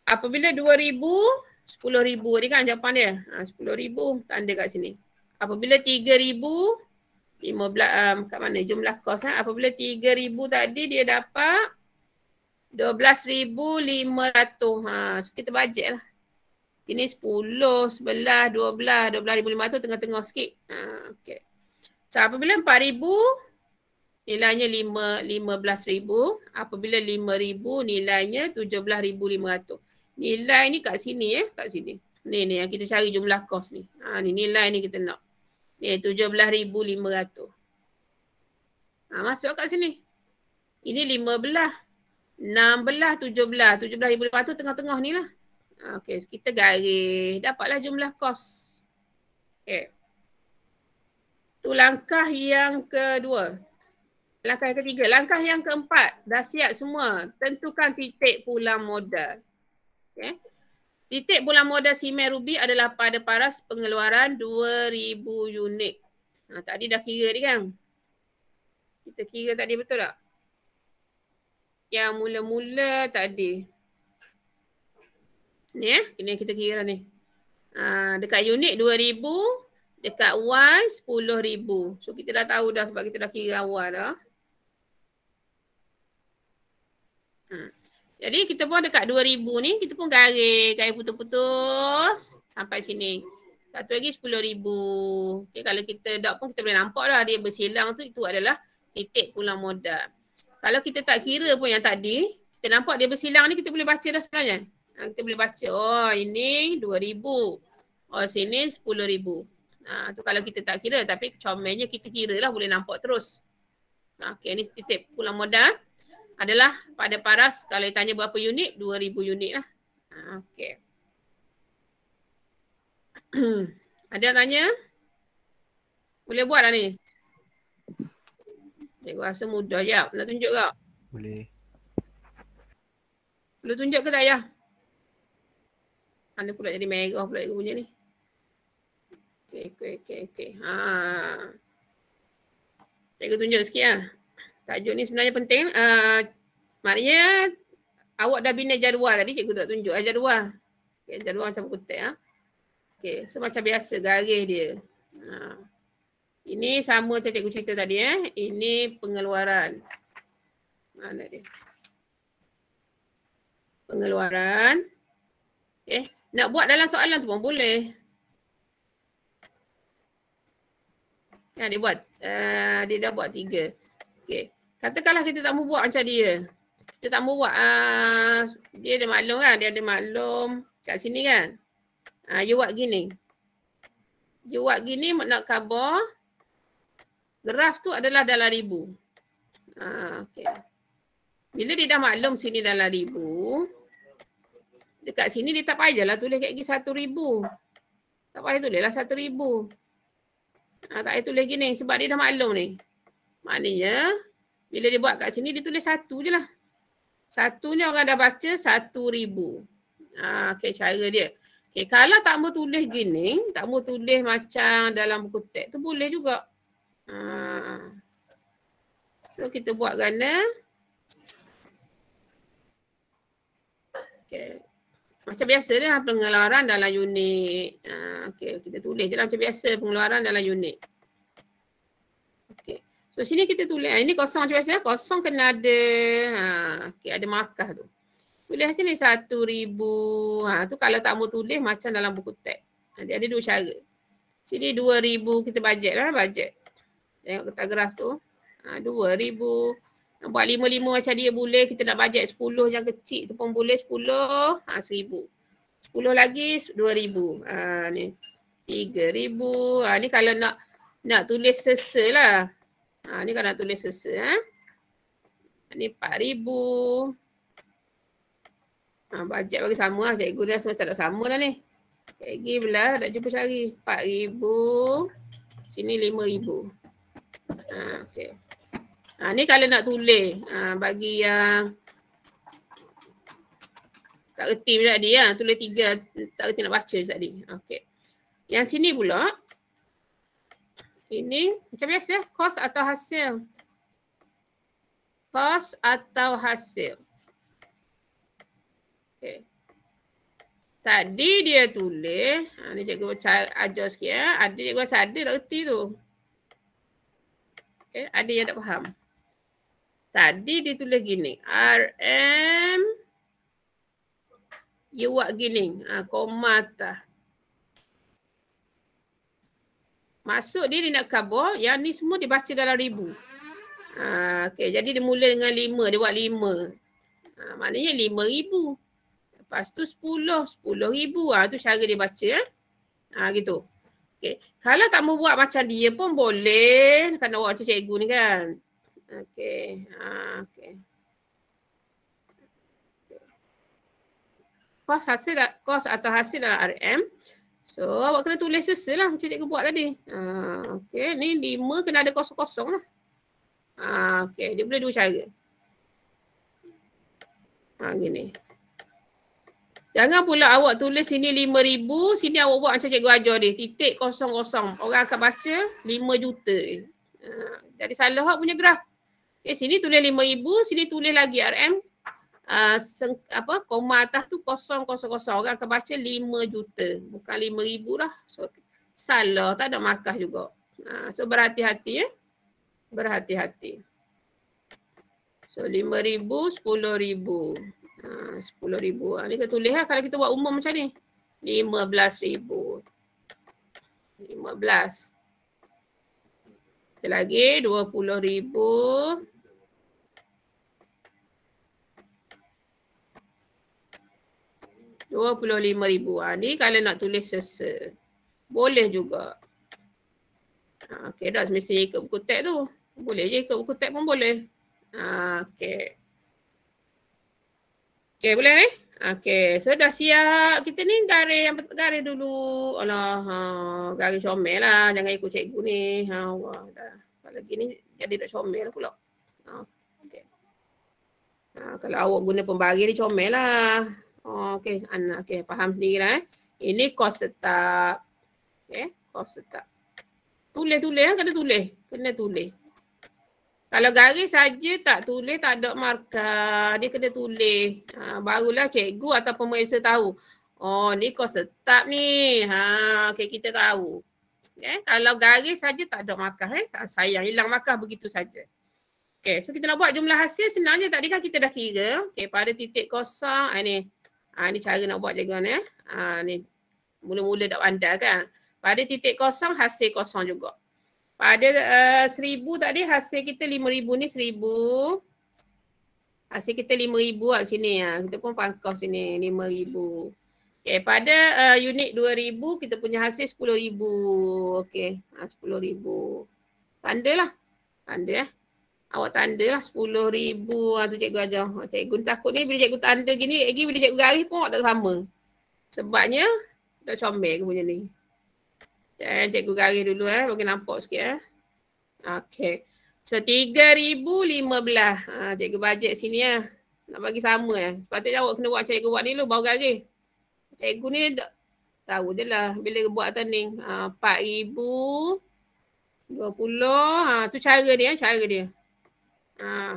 S1: Apabila 2,000 10,000 ni kan jawapan dia. 10,000 tanda kat sini. Apabila 3,000 15 kat mana jumlah kos apabila 3,000 tadi dia dapat 12,500. So kita bajet lah. Ini 10, 11, 12, 12,500 tengah-tengah sikit. Okay. So apabila 4,000 nilainya 15,000. Apabila 5,000 nilainya 17,500. Nilai ni kat sini kat sini. Ni yang kita cari jumlah kos ni. Ni nilai ni kita nak. Ni 17,500. Masuk kat sini. Ini 15, 16, 17. 17,500 tengah-tengah ni lah. Okey, kita garis. Dapatlah jumlah kos. Okey. Tu langkah yang kedua. Langkah yang ketiga. Langkah yang keempat. Dah siap semua. Tentukan titik pulang modal. Okay. Titik pulang modal Simen Ruby adalah pada paras pengeluaran 2,000 unit. Tadi dah kira ni kan. Kita kira tadi betul tak? Yang mula-mula tadi. Ni ini kita kira ni. Dekat unit 2,000. Dekat Y 10,000. So kita dah tahu dah sebab kita dah kira awal dah. Jadi kita pun dekat 2,000 ni, kita pun garis putus-putus sampai sini. Satu lagi 10,000. Okay, kalau kita dot pun kita boleh nampak dah dia bersilang tu, itu adalah titik pulang modal. Kalau kita tak kira pun yang tadi, kita nampak dia bersilang ni, kita boleh baca dah sebenarnya. Kita boleh baca, oh ini 2,000. Oh sini 10,000. Tu kalau kita tak kira, tapi comelnya kita kira lah, boleh nampak terus. Okay, ni titik pulang modal adalah pada paras, kalau ditanya berapa unit, 2,000 unit lah. Okay. Ada yang tanya? Boleh buat lah ni? Cikgu rasa mudah je. Nak tunjuk tak?
S2: Boleh.
S1: Boleh tunjuk ke tak ya? Mana pula jadi merah pula cikgu punya ni. Okay. Cikgu tunjuk sikit lah. Tajuk ni sebenarnya penting. Maknanya awak dah bina jadual tadi, cikgu tak tunjuk jadual. Okay, jadual macam buku teks. Okay, so macam biasa garis dia. Ini sama macam cikgu cerita tadi. Ini pengeluaran. Mana dia? Pengeluaran. Okay. Nak buat dalam soalan tu pun boleh. Dia buat. Dia dah buat 3. Okay. Katakanlah kita tak mau buat macam dia. Kita tak mau buat. Dia ada maklum kan? Dia ada maklum kat sini kan? You buat gini. You buat gini nak khabar. Graf tu adalah dalam ribu. Okay. Bila dia dah maklum sini dalam ribu. Dekat sini dia tak payahlah tulis kat lagi 1,000. Tak payah tulis lah 1,000. Tak payah tulis gini sebab dia dah maklum ni. Maknanya bila dia buat kat sini dia tulis 1 je lah. 1-nya orang dah baca 1,000. Okay, cara dia. Okay, kalau tak mau tulis gini, tak mau tulis macam dalam buku teks tu boleh juga. So kita buat ganda. Okay. Macam biasa dia pengeluaran dalam unit. Okay, kita tulis je lah macam biasa pengeluaran dalam unit. Okay. So sini kita tulis. Ini kosong macam biasa. Kosong kena ada. Okay, ada markah tu. Tulis sini 1,000. Tu kalau tak mau tulis macam dalam buku teks. Ada 2 cara. Sini 2,000 kita bajet lah. Bajet. Tengok kita graf tu. 2,000. Nak buat 5-5 macam dia boleh. Kita nak bajet 10 yang kecil tu pun boleh. 10. 1,000. 10 lagi 2,000. Ni. 3,000. Ni kalau nak tulis sesa lah. Ni kalau nak tulis sesa. Ni 4,000. Bajet bagi sama lah. Cikgu dah macam tak sama lah ni. Lagi belah tak jumpa cari. 4,000. Sini 5,000. Okay. Ni kalau nak tulis. Bagi yang tak reti pula tadi. Tulis 3. Tak reti nak baca tadi. Okay. Yang sini pula. Ini macam biasa. Kos atau hasil. Kos atau hasil. Okay. Tadi dia tulis. Ni cikgu ajar sikit. Ada cikgu rasa ada tak reti tu. Okay. Ada yang tak faham. Tadi dia tulis gini. RM. You buat gini. Koma atas. Maksud dia nak khabar. Yang ni semua dia baca dalam ribu. Okay. Jadi dia mula dengan 5. Dia buat 5. Maknanya 5,000. Lepas tu 10. 10,000. Tu cara dia baca. Gitu. Okay. Kalau tak mau buat macam dia pun boleh. Kan nak buat macam cikgu ni kan. Okay. Okay. Kos atau hasil dalam RM. So, awak kena tulis sesa lah macam cikgu buat tadi. Okay. Ni 5 kena ada kosong-kosong lah. Okay. Dia boleh 2 cara. Gini. Jangan pula awak tulis sini 5,000. Sini awak buat macam cikgu ajar dia. Titik kosong-kosong. Orang akan baca 5 juta. Jadi salah awak punya graf. Okay, sini tulis 5,000. Sini tulis lagi RM. Koma atas tu 0,00. Orang akan baca 5 juta. Bukan 5,000 lah. So, salah, tak ada markah juga. So berhati-hati ya. Berhati-hati. So 5,000, 10,000. 10,000. Ni kita tulis lah kalau kita buat umum macam ni. 15,000. 15. Sekali lagi 20,000. 25,000. Ni kalau nak tulis sesa. Boleh juga. Okey, dah semestinya ikut buku teks tu. Boleh je ikut buku teks pun boleh. Okey. Okey, boleh ni? Okey, so dah siap. Kita ni garis dulu. Alah, garis comel lah. Jangan ikut cikgu ni. Wah, dah. Kalau gini jadi tak comel pula. Okey. Kalau awak guna pembaris ni comel lah. Okey, okey, faham sendiri lah. Ini kos tetap. Okey, kos tetap. Tulis kan, kena tulis. Kalau garis saja tak tulis, tak ada markah. Dia kena tulis. Barulah cikgu atau pemeriksa tahu. Oh, ni kos tetap ni. Okey, kita tahu. Kalau garis saja tak ada markah. Sayang, hilang markah begitu saja. Okey, so kita nak buat jumlah hasil senang je. Tadi kan kita dah kira. Okey, pada titik kosong. Ni cara nak buat je kan ya. Ni mula-mula tak pandai kan. Pada titik kosong, hasil kosong juga. Pada 1,000 tadi, hasil kita 5,000 ni 1,000. Hasil kita 5,000 kat sini. Kita pun pangkau sini 5,000. Okay, pada unit 2,000, kita punya hasil 10,000. Okay, 10,000. Tanda lah. Tanda Awak tanda lah 10,000 tu cikgu ajar. Cikgu takut ni bila cikgu tanda gini, lagi bila cikgu garis pun tak sama. Sebabnya, dah comel ke punya ni. Cikgu garis dulu bagi nampak sikit Okey. So 3,015. Cikgu bajet sini Nak bagi sama Sepatutnya awak kena buat cikgu buat ni dulu baru garis. Cikgu ni tahu je lah bila buat turning. 4,020. Tu cara dia,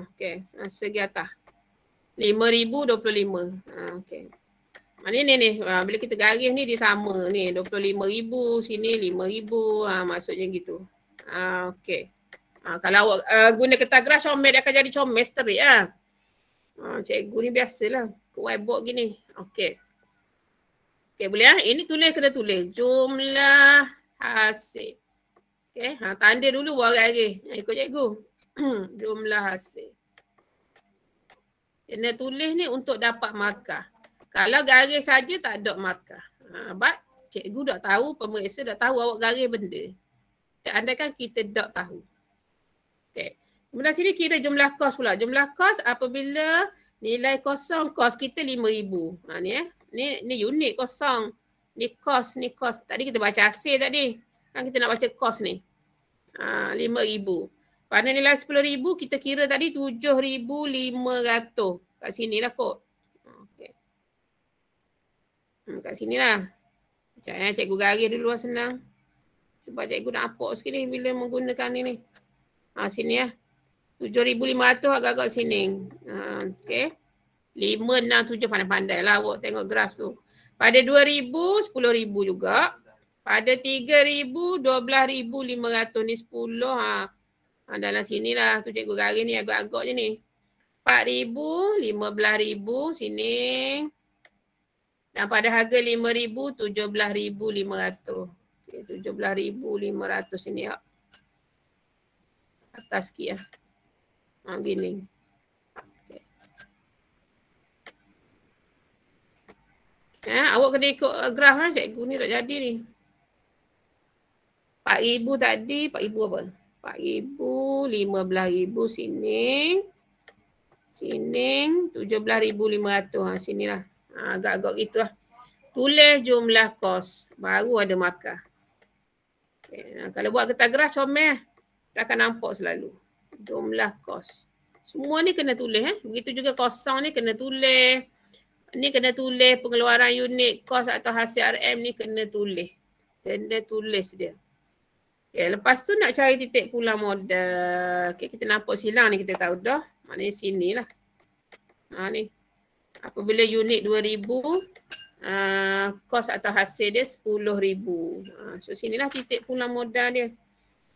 S1: okey. Segi atas. 5,025. Okey. Mana ni bila kita garis ni dia sama ni 25,000 sini 5,000 maksudnya gitu. Okey. Kalau awak guna kertas geras comel dia akan jadi comel straight cikgu ni biasalah whiteboard gini. Okey. Okey boleh ini kena tulis jumlah hasil. Okey, tanda dulu baru garis. Ikut cikgu. Jumlah hasil. Kena tulis ni untuk dapat markah. Kalau garis saja tak ada markah. Cikgu dah tahu, pemeriksa dah tahu awak garis benda. Andaikan kita tak tahu. Okey. Kemudian sini kira jumlah kos pula. Jumlah kos apabila nilai kosong kos kita 5,000. Ni unit kosong. Ni kos. Tadi kita baca hasil tadi. Kan kita nak baca kos ni. 5,000. Pada nilai 10,000 kita kira tadi 7,500. Kat sini lah kot. Kat sini lah. Cikgu garis dulu lah senang. Sebab cikgu nak nampak sikit ni bila menggunakan ni. Sini 7,500 agak-agak sini. Okey. 5, 6, 7 pandai-pandai lah awak tengok graf tu. Pada 2,000, 10,000 juga. Pada 3,000, 12,500 ni 10. Dalam sini lah tu cikgu garis ni agak-agak je ni. 4,000, 15,000 sini. Dan pada harga 5,000, 17,500. Okay, 17,500 sini atas sikit gini. Okay. Awak kena ikut graf cikgu ni tak jadi ni. 4,000 tadi, 4,000 apa? 4,000, 15,000 sini. Sini 17,500 sinilah. Agak-agak gitu lah. Tulis jumlah kos. Baru ada markah. Okay. Kalau buat kertas geras comel. Tak akan nampak selalu. Jumlah kos. Semua ni kena tulis. Begitu juga kosong ni kena tulis. Ni kena tulis pengeluaran unit kos atau hasil RM ni kena tulis. Kena tulis dia. Okay. Lepas tu nak cari titik pulang modal. Okay. Kita nampak silang ni kita tahu dah. Maknanya sini lah. Ni. Apabila unit 2,000, kos atau hasil dia 10,000. So sinilah titik pulang modal dia.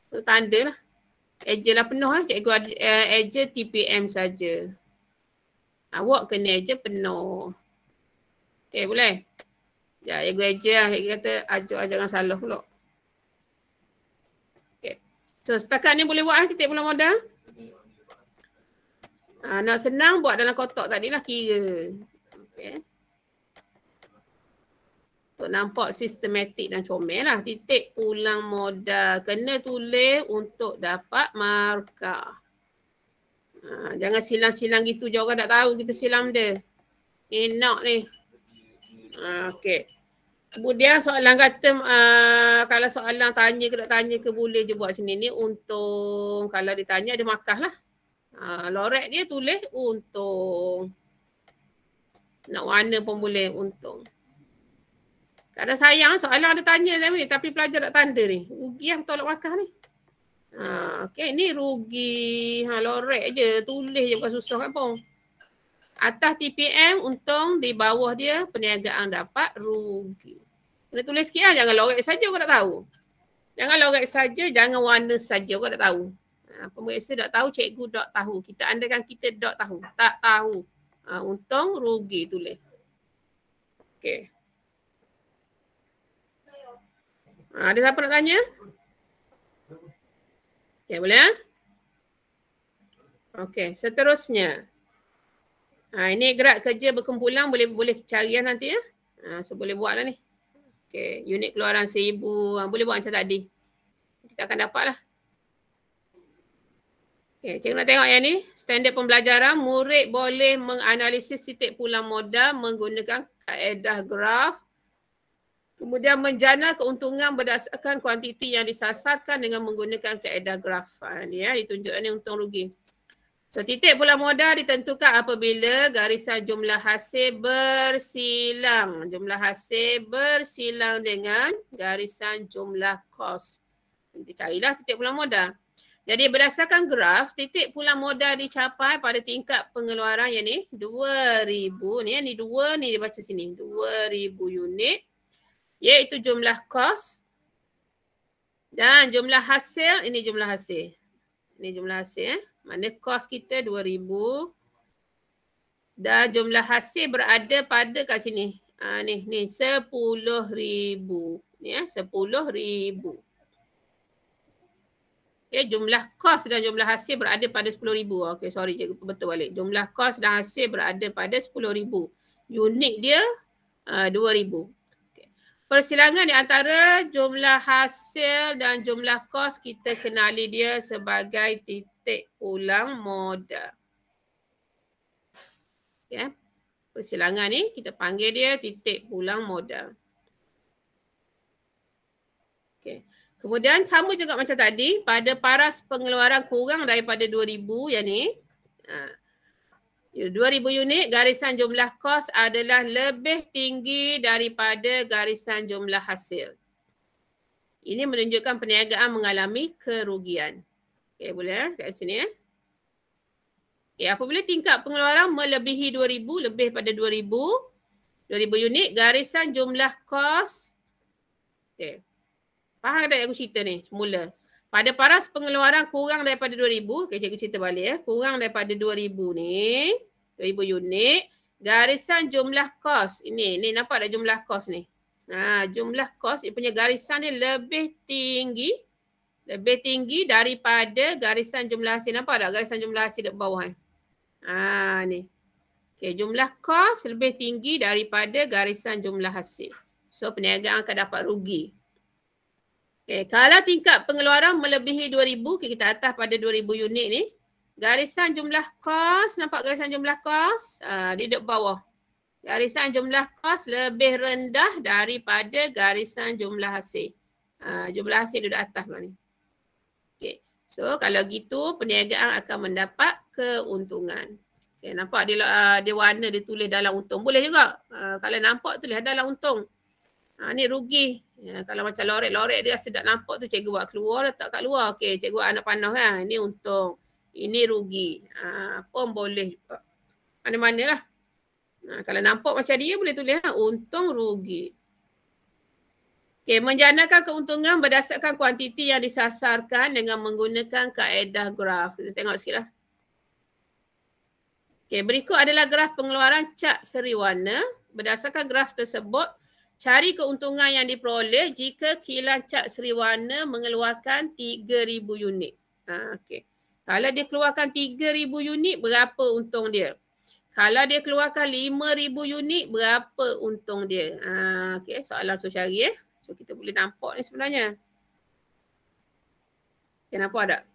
S1: So, tanda lah. Eja lah penuh lah. Cikgu ada eja TPM saja. Awak kena eja penuh. Okay, boleh? Ya, cikgu eja lah. Cikgu kata jangan salah pula. Okay. So setakat ni boleh buat lah titik pulang modal. Nak senang buat dalam kotak tadi lah kira. Okay. Untuk nampak sistematik dan comel lah. Titik pulang modal. Kena tulis untuk dapat markah. Jangan silang-silang gitu. Je orang tak tahu kita silang dia. Enak ni. Okay. Kemudian soalan kata, kalau soalan tanya ke tak tanya ke boleh je buat sini. Ni untung. Kalau ditanya ada markah lah. Lorek dia tulis untung. Nak warna pun boleh untung. Kadang sayang soalan ada tanya tapi pelajar tak tanda ni. Rugi lah tolak markah ni. Okay, ni rugi. Lorek je. Tulis je bukan susah kan pun. Atas TPM untung, di bawah dia perniagaan dapat rugi. Kena tulis sikit lah. Jangan lorek saja kau tak tahu. Jangan lorek saja, jangan warna saja kau tak tahu. Pemeriksa tak tahu, cikgu tak tahu. Kita andakan kita tak tahu. Tak tahu. Untung, rugi tulis. Okay. Ada siapa nak tanya? Okay, boleh ya? Okay, seterusnya. Ini gerak kerja berkumpulan boleh cari nanti ya. So boleh buat lah ni. Okay, unit keluaran 1,000. Boleh buat macam tadi. Kita akan dapat lah. Okay, cikgu nak tengok yang ni. Standard pembelajaran, murid boleh menganalisis titik pulang modal menggunakan kaedah graf. Kemudian menjana keuntungan berdasarkan kuantiti yang disasarkan dengan menggunakan kaedah graf. Ni ya, ditunjukkan ni untung rugi. So titik pulang modal ditentukan apabila garisan jumlah hasil bersilang. Jumlah hasil bersilang dengan garisan jumlah kos. Kita carilah titik pulang modal. Jadi berdasarkan graf, titik pulang modal dicapai pada tingkat pengeluaran yang ni 2,000. Ni 2 ni dibaca sini. 2,000 unit. Iaitu jumlah kos. Dan jumlah hasil, ini jumlah hasil. Ini jumlah hasil. Mana kos kita 2,000. Dan jumlah hasil berada pada kat sini. Ni 10,000. Ni 10,000. Okay, jumlah kos dan jumlah hasil berada pada 10,000. Okay, sorry cikgu betul balik. Jumlah kos dan hasil berada pada 10,000. Unit dia 2,000. Okay. Persilangan di antara jumlah hasil dan jumlah kos kita kenali dia sebagai titik pulang modal. Okay. Persilangan ni kita panggil dia titik pulang modal. Okay. Kemudian sama juga macam tadi, pada paras pengeluaran kurang daripada 2,000 yang ni. 2,000 unit, garisan jumlah kos adalah lebih tinggi daripada garisan jumlah hasil. Ini menunjukkan perniagaan mengalami kerugian. Okay, boleh kat sini . Okay, apabila tingkat pengeluaran melebihi 2,000, lebih pada 2,000 unit, garisan jumlah kos. Okay. Faham tak aku cerita ni semula? Pada paras pengeluaran kurang daripada 2,000, okay, cikgu cerita balik ya. Kurang daripada 2,000 ni, 2,000 unit, garisan jumlah kos. Ini nampak tak jumlah kos ni? Jumlah kos, dia punya garisan ni lebih tinggi daripada garisan jumlah hasil. Nampak tak garisan jumlah hasil di bawah ni? Ni. Okay, jumlah kos lebih tinggi daripada garisan jumlah hasil. So, perniagaan akan dapat rugi. Okay, kalau tingkat pengeluaran melebihi 2,000, kita atas pada 2,000 unit ni, garisan jumlah kos, nampak garisan jumlah kos? Dia duduk bawah. Garisan jumlah kos lebih rendah daripada garisan jumlah hasil. Jumlah hasil duduk atas pula ni. Okay. So, kalau gitu, perniagaan akan mendapat keuntungan. Okay, nampak dia warna dia tulis dalam untung. Boleh juga. Kalau nampak tulis dalam untung. Ni rugi. Kalau macam lorek dia rasa tak nampak tu cikgu buat keluar, letak kat luar. Okey, cikgu buat anak panah kan. Ini untung. Ini rugi. Pun boleh. Mana-mana lah. Kalau nampak macam dia boleh tulis untung rugi. Okay, menjanakan keuntungan berdasarkan kuantiti yang disasarkan dengan menggunakan kaedah graf. Kita tengok sikit lah. Okay, berikut adalah graf pengeluaran cat seri warna. Berdasarkan graf tersebut, cari keuntungan yang diperoleh jika kilang cat seri warna mengeluarkan 3,000 unit. Okay. Kalau dia keluarkan 3,000 unit, berapa untung dia? Kalau dia keluarkan 5,000 unit, berapa untung dia? Okay, soalan sosial cari . So, kita boleh nampak ni sebenarnya. Okay, nampak tak?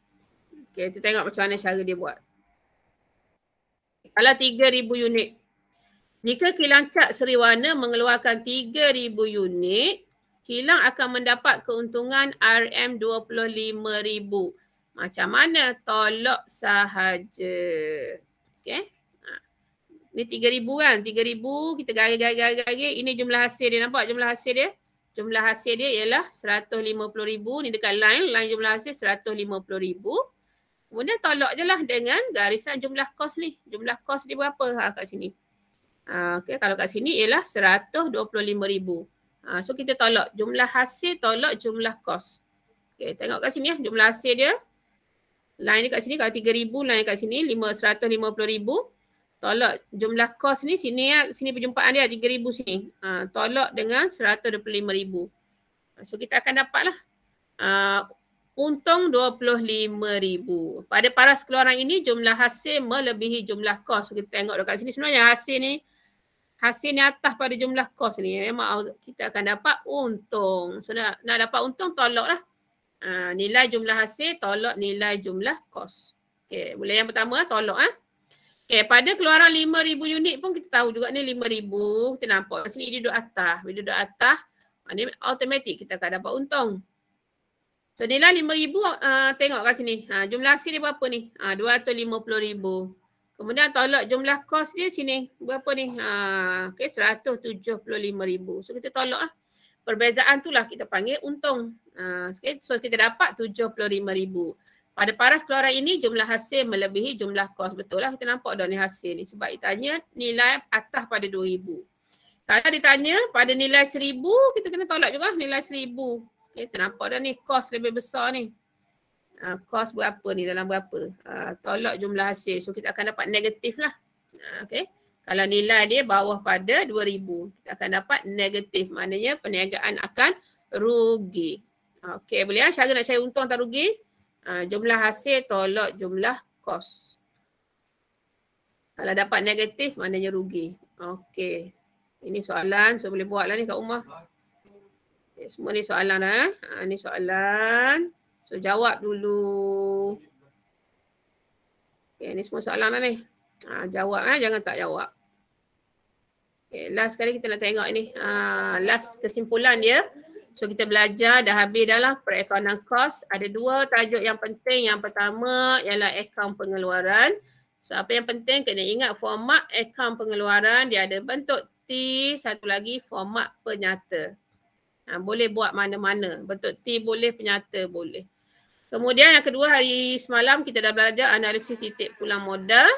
S1: Okay, kita tengok macam mana cara dia buat. Kalau 3,000 unit. Jika kilang cat seri warna mengeluarkan 3,000 unit, kilang akan mendapat keuntungan RM25,000. Macam mana? Tolak sahaja. Okay. Ni 3,000 kan? 3,000 kita garis. Ini jumlah hasil dia. Nampak jumlah hasil dia? Jumlah hasil dia ialah 150,000. Ni dekat line jumlah hasil 150,000. Kemudian tolak je lah dengan garisan jumlah kos ni. Jumlah kos dia berapa kat sini? Okay, kalau kat sini ialah 125,000. So kita tolak jumlah hasil tolak jumlah kos. Okay, tengok kat sini jumlah hasil dia. Line ni kat sini kalau 3,000, line kat sini 150,000. Tolak jumlah kos ni sini perjumpaan dia 3,000 sini. Tolak dengan 125,000. So kita akan dapatlah untung 25,000. Pada paras keluaran ini jumlah hasil melebihi jumlah kos. So, kita tengok dekat sini sebenarnya hasil ni atas pada jumlah kos ni. Memang kita akan dapat untung. So nak dapat untung tolak lah. Nilai jumlah hasil tolak nilai jumlah kos. Okay, boleh yang pertama tolak . Okay, pada keluaran 5,000 unit pun kita tahu juga ni 5,000. Kita nampak kat sini dia duduk atas. Bila duduk atas, ni automatik kita akan dapat untung. So nilai 5,000 tengok kat sini. Jumlah hasil dia berapa ni? 250,000. Kemudian tolak jumlah kos dia sini. Berapa ni? Okay, 175,000. So kita tolak lah. Perbezaan tu lah kita panggil untung. So kita dapat 75,000. Pada paras keluaran ini jumlah hasil melebihi jumlah kos. Betul lah kita nampak dah ni hasil ni. Sebab ditanya nilai atas pada 2,000. Kalau ditanya pada nilai 1,000 kita kena tolak juga nilai 1,000. Okay, kita nampak dah ni kos lebih besar ni. Kos berapa ni dalam berapa. Tolak jumlah hasil. So kita akan dapat negatif lah. Okay. Kalau nilai dia bawah pada 2,000. Kita akan dapat negatif. Maknanya perniagaan akan rugi. Okay, boleh lah cara nak cari untung atau rugi. Jumlah hasil tolak jumlah kos. Kalau dapat negatif maknanya rugi. Okey. Ini soalan. So boleh buat lah ni kat rumah. Okay, semua ni soalan lah. Ni soalan. So jawab dulu. Okay, ni semua soalan lah ni. Jawab jangan tak jawab. Okay, last sekali kita nak tengok ni. Last kesimpulan dia. So kita belajar dah habis dah lah perakaunan kos. Ada dua tajuk yang penting. Yang pertama ialah akaun pengeluaran. So apa yang penting kena ingat format akaun pengeluaran. Dia ada bentuk T, satu lagi format penyata. Boleh buat mana-mana. Bentuk T boleh, penyata boleh. Kemudian yang kedua hari semalam kita dah belajar analisis titik pulang modal.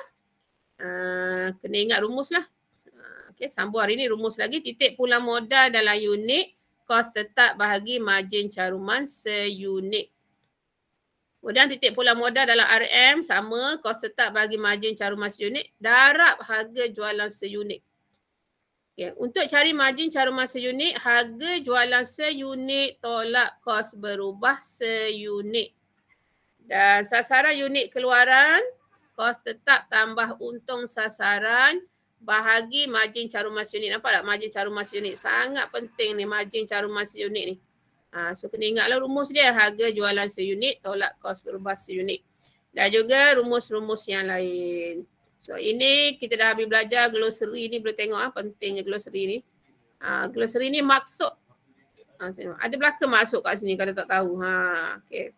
S1: Kena ingat rumus lah. Okay, sambung hari ni rumus lagi. Titik pulang modal dalam unit. Kos tetap bahagi margin caruman seunit. Kemudian titik pulang modal dalam RM sama. Kos tetap bahagi margin caruman seunit. Darab harga jualan seunit. Okay. Untuk cari margin caruman seunit, harga jualan seunit tolak kos berubah seunit. Dan sasaran unit keluaran, kos tetap tambah untung sasaran. Bahagi margin caruman seunit. Nampak tak margin caruman seunit? Sangat penting ni margin caruman seunit ni. So kena ingatlah rumus dia. Harga jualan seunit tolak kos berubah seunit. Dan juga rumus-rumus yang lain. So ini kita dah habis belajar glossary ni. Boleh tengok pentingnya glossary ni. Glossary ni maksud. Ada belaka maksud kat sini kalau tak tahu. Okay.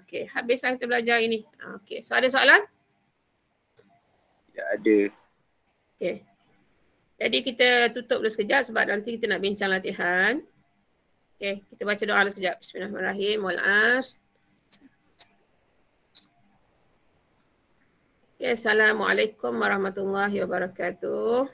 S1: Okay. Habislah kita belajar ini. Okay. So ada soalan?
S2: Tidak ada.
S1: Okay. Jadi kita tutup dulu sekejap sebab nanti kita nak bincang latihan. Okay. Kita baca doa dulu sekejap. Bismillahirrahmanirrahim. Mohon maaf. Okay, Assalamualaikum warahmatullahi wabarakatuh.